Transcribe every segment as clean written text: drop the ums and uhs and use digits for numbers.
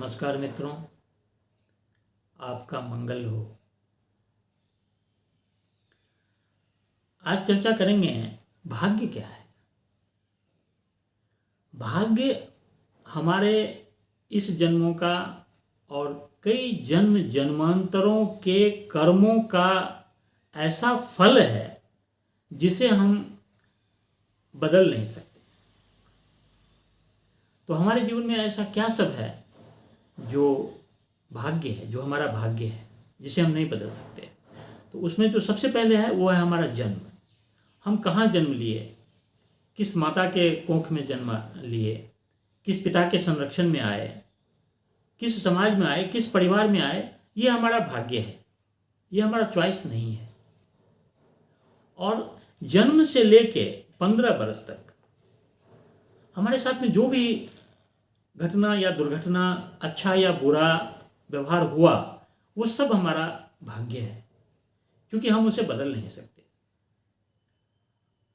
नमस्कार मित्रों, आपका मंगल हो। आज चर्चा करेंगे भाग्य क्या है। भाग्य हमारे इस जन्मों का और कई जन्म जन्मांतरों के कर्मों का ऐसा फल है जिसे हम बदल नहीं सकते। तो हमारे जीवन में ऐसा क्या सब है जो भाग्य है, जो हमारा भाग्य है, जिसे हम नहीं बदल सकते। तो उसमें जो सबसे पहले है वो है हमारा जन्म। हम कहाँ जन्म लिए, किस माता के कोख में जन्म लिए, किस पिता के संरक्षण में आए, किस समाज में आए, किस परिवार में आए, ये हमारा भाग्य है, ये हमारा चॉइस नहीं है। और जन्म से लेके 15 बरस तक हमारे साथ में जो भी घटना या दुर्घटना, अच्छा या बुरा व्यवहार हुआ, वो सब हमारा भाग्य है, क्योंकि हम उसे बदल नहीं सकते।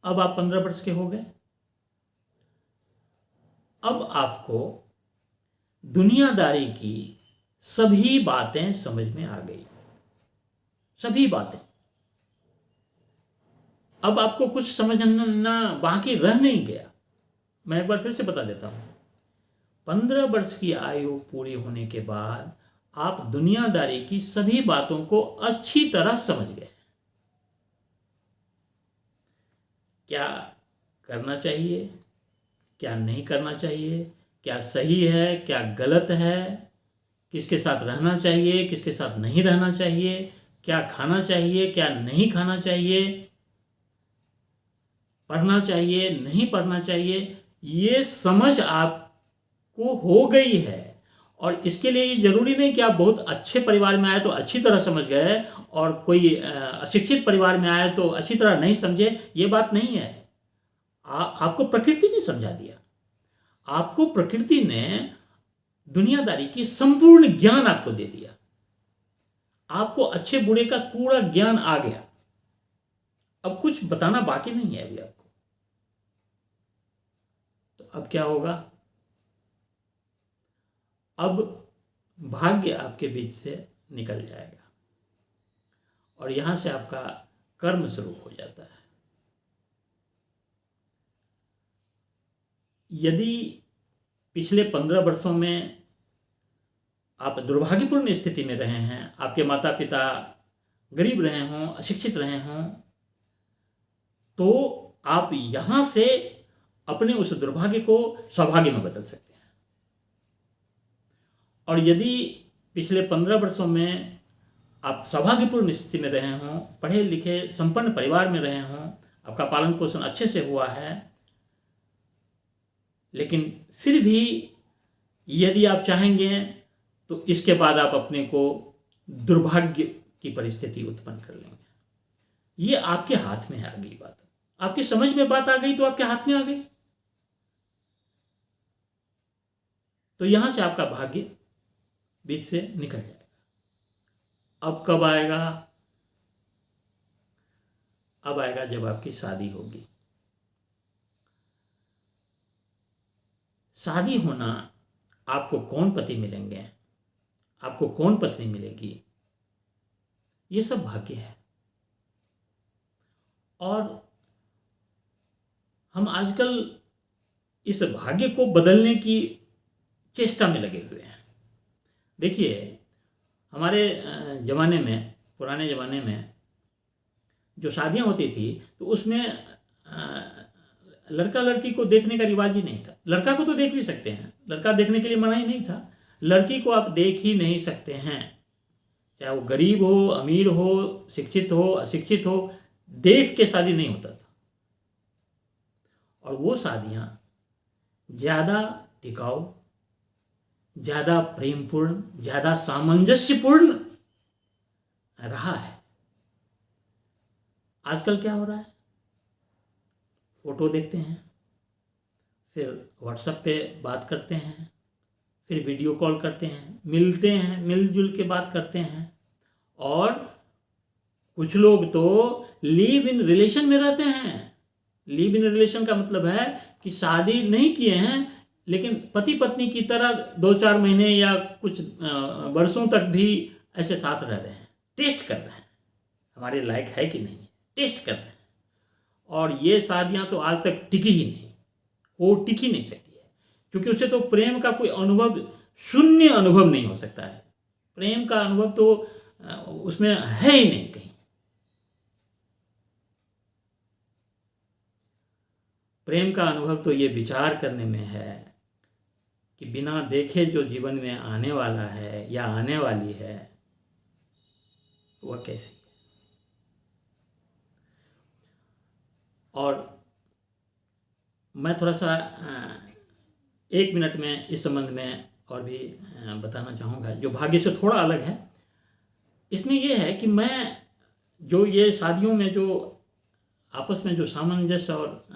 अब आप 15 वर्ष के हो गए। अब आपको दुनियादारी की सभी बातें समझ में आ गई, सभी बातें। अब आपको कुछ समझना बाकी रह नहीं गया। मैं एक बार फिर से बता देता हूं, 15 वर्ष की आयु पूरी होने के बाद आप दुनियादारी की सभी बातों को अच्छी तरह समझ गए। क्या करना चाहिए, क्या नहीं करना चाहिए, क्या सही है, क्या गलत है, किसके साथ रहना चाहिए, किसके साथ नहीं रहना चाहिए, क्या खाना चाहिए, क्या नहीं खाना चाहिए, पढ़ना चाहिए, नहीं पढ़ना चाहिए, ये समझ आपको हो गई है। और इसके लिए ये जरूरी नहीं कि आप बहुत अच्छे परिवार में आए तो अच्छी तरह समझ गए और कोई अशिक्षित परिवार में आए तो अच्छी तरह नहीं समझे, ये बात नहीं है। आपको प्रकृति ने समझा दिया। आपको प्रकृति ने दुनियादारी की संपूर्ण ज्ञान आपको दे दिया। आपको अच्छे बुरे का पूरा ज्ञान आ गया। अब कुछ बताना बाकी नहीं है अभी आपको। तो अब क्या होगा? अब भाग्य आपके बीच से निकल जाएगा और यहां से आपका कर्म शुरू हो जाता है। यदि पिछले 15 वर्षों में आप दुर्भाग्यपूर्ण स्थिति में रहे हैं, आपके माता पिता गरीब रहे हों, अशिक्षित रहे हों, तो आप यहां से अपने उस दुर्भाग्य को सौभाग्य में बदल सकते हैं। और यदि पिछले 15 वर्षों में आप सौभाग्यपूर्ण स्थिति में रहे हों, पढ़े लिखे संपन्न परिवार में रहे हों, आपका पालन पोषण अच्छे से हुआ है, लेकिन फिर भी यदि आप चाहेंगे तो इसके बाद आप अपने को दुर्भाग्य की परिस्थिति उत्पन्न कर लेंगे। ये आपके हाथ में आ गई बात। आपकी समझ में बात आ गई तो आपके हाथ में आ गई। तो यहां से आपका भाग्य बीच से निकल जाएगा। अब कब आएगा? अब आएगा जब आपकी शादी होगी। शादी होना, आपको कौन पति मिलेंगे, आपको कौन पत्नी मिलेगी, ये सब भाग्य है। और हम आजकल इस भाग्य को बदलने की चेष्टा में लगे हुए हैं। देखिए, हमारे ज़माने में, पुराने ज़माने में जो शादियां होती थी तो उसमें लड़का लड़की को देखने का रिवाज ही नहीं था। लड़का को तो देख भी सकते हैं, लड़का देखने के लिए मना ही नहीं था। लड़की को आप देख ही नहीं सकते हैं, चाहे वो गरीब हो, अमीर हो, शिक्षित हो, अशिक्षित हो, देख के शादी नहीं होता था। और वो शादियां ज़्यादा टिकाऊ, ज़्यादा प्रेमपूर्ण, ज़्यादा सामंजस्यपूर्ण रहा है। आजकल क्या हो रहा है? फोटो देखते हैं, फिर व्हाट्सएप पे बात करते हैं, फिर वीडियो कॉल करते हैं, मिलते हैं, मिलजुल के बात करते हैं। और कुछ लोग तो लिव इन रिलेशन में रहते हैं। लिव इन रिलेशन का मतलब है कि शादी नहीं किए हैं, लेकिन पति पत्नी की तरह 2-4 महीने या कुछ वर्षों तक भी ऐसे साथ रह रहे हैं, टेस्ट कर रहे हैं हमारे लायक है कि नहीं, टेस्ट कर रहे हैं। और ये शादियां तो आज तक टिकी ही नहीं, वो टिक ही नहीं सकती है, क्योंकि उससे तो प्रेम का कोई अनुभव, शून्य अनुभव नहीं हो सकता है। प्रेम का अनुभव तो उसमें है ही नहीं कहीं। प्रेम का अनुभव तो ये विचार करने में है कि बिना देखे जो जीवन में आने वाला है या आने वाली है वह कैसी है। और मैं थोड़ा सा 1 मिनट में इस संबंध में और भी बताना चाहूँगा, जो भाग्य से थोड़ा अलग है। इसमें यह है कि मैं जो ये शादियों में जो आपस में जो सामंजस्य और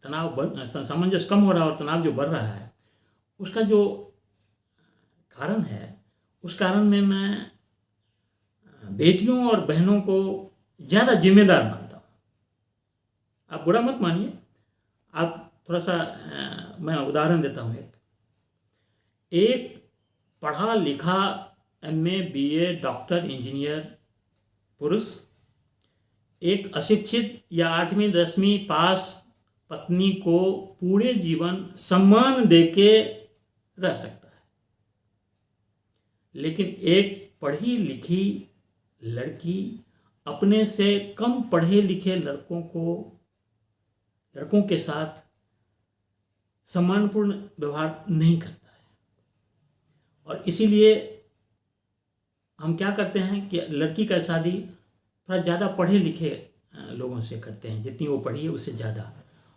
तनाव, सामंजस्य कम हो रहा है और तनाव जो बढ़ रहा है, उसका जो कारण है, उस कारण में मैं बेटियों और बहनों को ज़्यादा जिम्मेदार मानता हूँ। आप बुरा मत मानिए, आप थोड़ा सा मैं उदाहरण देता हूँ। एक पढ़ा लिखा MA BA डॉक्टर इंजीनियर पुरुष एक अशिक्षित या 8वीं 10वीं पास पत्नी को पूरे जीवन सम्मान देके रह सकता है, लेकिन एक पढ़ी लिखी लड़की अपने से कम पढ़े लिखे लड़कों के साथ सम्मानपूर्ण व्यवहार नहीं करता है। और इसीलिए हम क्या करते हैं कि लड़की का शादी थोड़ा ज़्यादा पढ़े लिखे लोगों से करते हैं, जितनी वो पढ़ी है उससे ज़्यादा।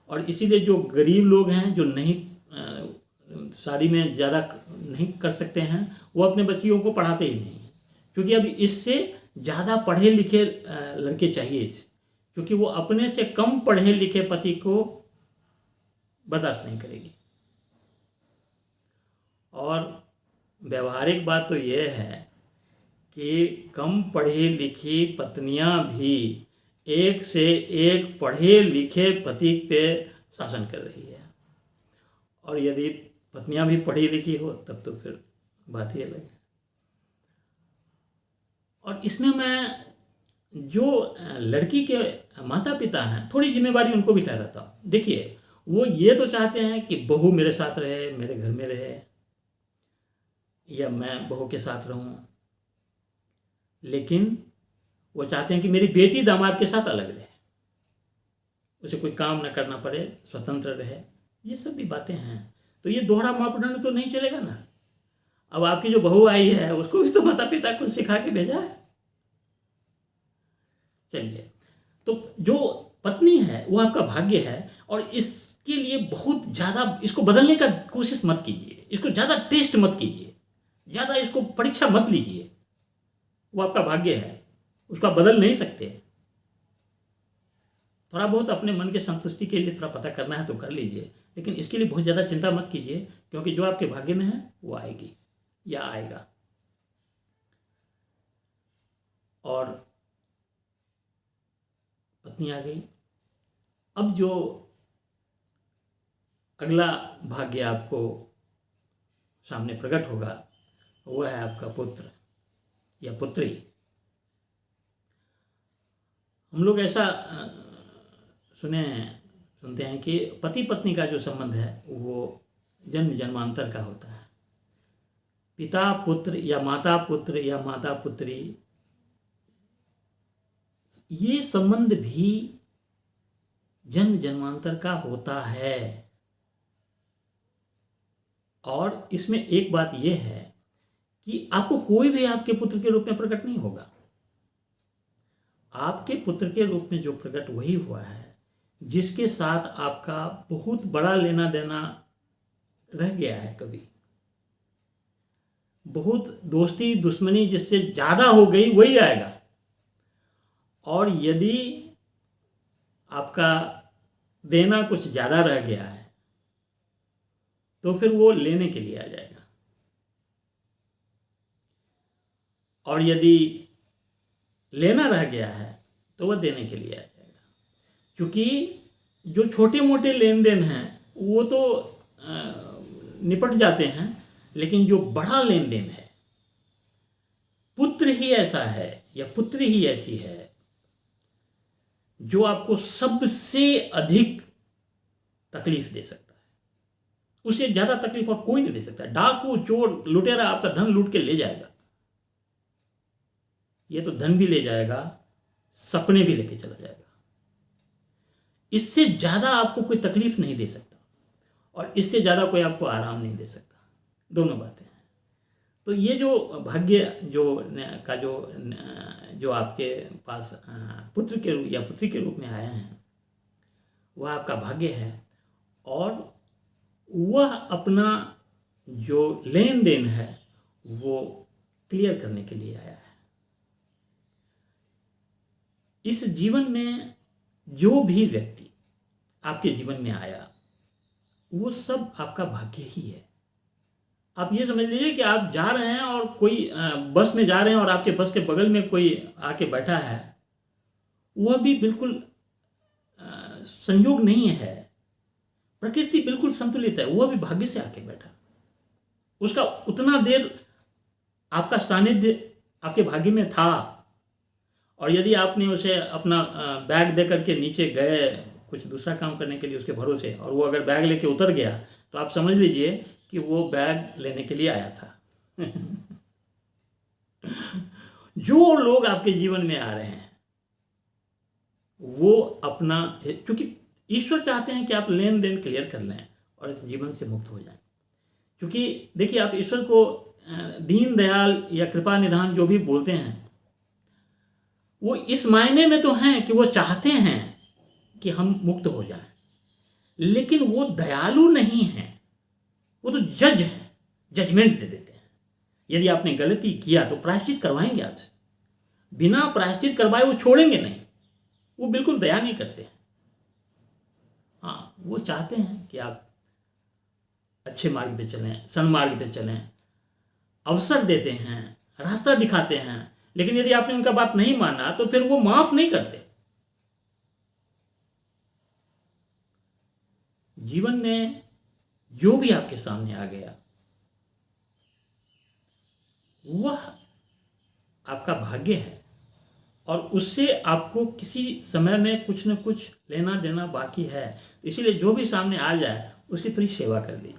और इसीलिए जो गरीब लोग हैं, जो नहीं शादी में ज़्यादा नहीं कर सकते हैं, वो अपने बच्चियों को पढ़ाते ही नहीं, क्योंकि अब इससे ज़्यादा पढ़े लिखे लड़के चाहिए इसे, क्योंकि वो अपने से कम पढ़े लिखे पति को बर्दाश्त नहीं करेगी। और व्यवहारिक बात तो ये है कि कम पढ़ी लिखी पत्नियां भी एक से एक पढ़े लिखे पति पे शासन कर रही है। और यदि पत्नियां भी पढ़ी लिखी हो तब तो फिर बात ही अलग है। और इसमें मैं जो लड़की के माता पिता हैं, थोड़ी जिम्मेवारी उनको भी ठहराता हूँ। देखिए, वो ये तो चाहते हैं कि बहू मेरे साथ रहे, मेरे घर में रहे, या मैं बहू के साथ रहूं, लेकिन वो चाहते हैं कि मेरी बेटी दामाद के साथ अलग रहे, उसे कोई काम न करना पड़े, स्वतंत्र रहे। ये सब भी बातें हैं। तो ये दोहरा मापदंड तो नहीं चलेगा ना। अब आपकी जो बहू आई है उसको भी तो माता पिता कुछ सिखा के भेजा है। चलिए, तो जो पत्नी है वो आपका भाग्य है, और इसके लिए बहुत ज़्यादा इसको बदलने का कोशिश मत कीजिए, इसको ज़्यादा टेस्ट मत कीजिए, ज़्यादा इसको परीक्षा मत लीजिए। वो आपका भाग्य है, उसको आप बदल नहीं सकते। थोड़ा बहुत अपने मन के संतुष्टि के लिए थोड़ा पता करना है तो कर लीजिए, लेकिन इसके लिए बहुत ज़्यादा चिंता मत कीजिए, क्योंकि जो आपके भाग्य में है वो आएगी या आएगा। और पत्नी आ गई। अब जो अगला भाग्य आपको सामने प्रकट होगा वो है आपका पुत्र या पुत्री। हम लोग ऐसा सुनते हैं कि पति पत्नी का जो संबंध है वो जन्म जन्मांतर का होता है। पिता पुत्र या माता पुत्री, ये संबंध भी जन्म जन्मांतर का होता है। और इसमें एक बात यह है कि आपको कोई भी आपके पुत्र के रूप में प्रकट नहीं होगा। आपके पुत्र के रूप में जो प्रकट वही हुआ है जिसके साथ आपका बहुत बड़ा लेना देना रह गया है। कभी बहुत दोस्ती दुश्मनी जिससे ज़्यादा हो गई वही आएगा। और यदि आपका देना कुछ ज़्यादा रह गया है तो फिर वो लेने के लिए आ जाएगा। और यदि लेना रह गया है तो वह देने के लिए आ जाएगा। क्योंकि जो छोटे मोटे लेन देन हैं वो तो निपट जाते हैं, लेकिन जो बड़ा लेन देन है, पुत्र ही ऐसा है या पुत्री ही ऐसी है जो आपको सबसे अधिक तकलीफ दे सकता है। उससे ज़्यादा तकलीफ और कोई नहीं दे सकता। डाकू, चोर, लुटेरा आपका धन लूट के ले जाएगा। ये तो धन भी ले जाएगा, सपने भी लेके चला जाएगा। इससे ज़्यादा आपको कोई तकलीफ नहीं दे सकता और इससे ज़्यादा कोई आपको आराम नहीं दे सकता। दोनों बातें हैं। तो ये जो भाग्य जो आपके पास पुत्र के रूप या पुत्री के रूप में आए हैं, वह आपका भाग्य है और वह अपना जो लेन देन है वो क्लियर करने के लिए आया है। इस जीवन में जो भी व्यक्ति आपके जीवन में आया वो सब आपका भाग्य ही है। आप ये समझ लीजिए कि आप जा रहे हैं और कोई बस में जा रहे हैं और आपके बस के बगल में कोई आके बैठा है, वह भी बिल्कुल संयोग नहीं है। प्रकृति बिल्कुल संतुलित है, वह भी भाग्य से आके बैठा। उसका उतना देर आपका सानिध्य आपके भाग्य में था और यदि आपने उसे अपना बैग दे करके नीचे गए कुछ दूसरा काम करने के लिए उसके भरोसे, और वो अगर बैग लेके उतर गया तो आप समझ लीजिए कि वो बैग लेने के लिए आया था। जो लोग आपके जीवन में आ रहे हैं वो अपना, क्योंकि ईश्वर चाहते हैं कि आप लेन देन क्लियर कर लें और इस जीवन से मुक्त हो जाएं। क्योंकि देखिए, आप ईश्वर को दीन दयाल या कृपा निधान जो भी बोलते हैं, वो इस मायने में तो हैं कि वो चाहते हैं कि हम मुक्त हो जाएं, लेकिन वो दयालु नहीं हैं। वो तो जज हैं, जजमेंट दे देते हैं। यदि आपने गलती किया तो प्रायश्चित करवाएंगे आपसे, बिना प्रायश्चित करवाए वो छोड़ेंगे नहीं। वो बिल्कुल दया नहीं करते। हाँ, वो चाहते हैं कि आप अच्छे मार्ग पे चलें, सन्मार्ग पे चलें, अवसर देते हैं, रास्ता दिखाते हैं। लेकिन यदि आपने उनका बात नहीं माना तो फिर वो माफ नहीं करते। जीवन में जो भी आपके सामने आ गया वह आपका भाग्य है और उससे आपको किसी समय में कुछ न कुछ लेना देना बाकी है। इसीलिए जो भी सामने आ जाए उसकी थोड़ी सेवा कर लीजिए,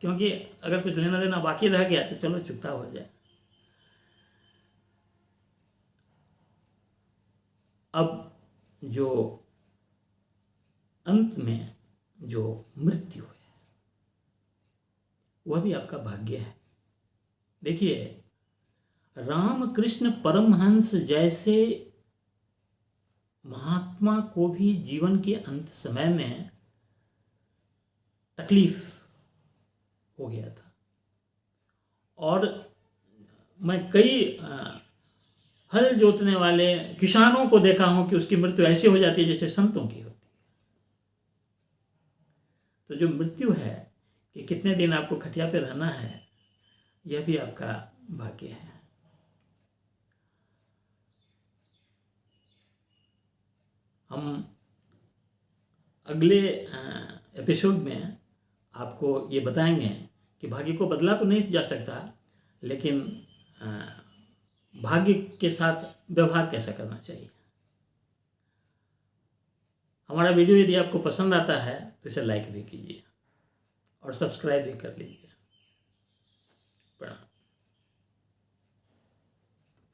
क्योंकि अगर कुछ लेना देना बाकी रह गया तो चलो चुकता हो जाए। अब जो अंत में जो मृत्यु है वह भी आपका भाग्य है। देखिए, रामकृष्ण परमहंस जैसे महात्मा को भी जीवन के अंत समय में तकलीफ हो गया था। और मैं कई हल जोतने वाले किसानों को देखा हूं कि उसकी मृत्यु ऐसी हो जाती है जैसे संतों की होती है। तो जो मृत्यु है कि कितने दिन आपको खटिया पे रहना है, यह भी आपका भाग्य है। हम अगले एपिसोड में आपको ये बताएंगे कि भाग्य को बदला तो नहीं जा सकता, लेकिन भाग्य के साथ व्यवहार कैसा करना चाहिए। हमारा वीडियो यदि आपको पसंद आता है तो इसे लाइक भी कीजिए और सब्सक्राइब भी कर लीजिए।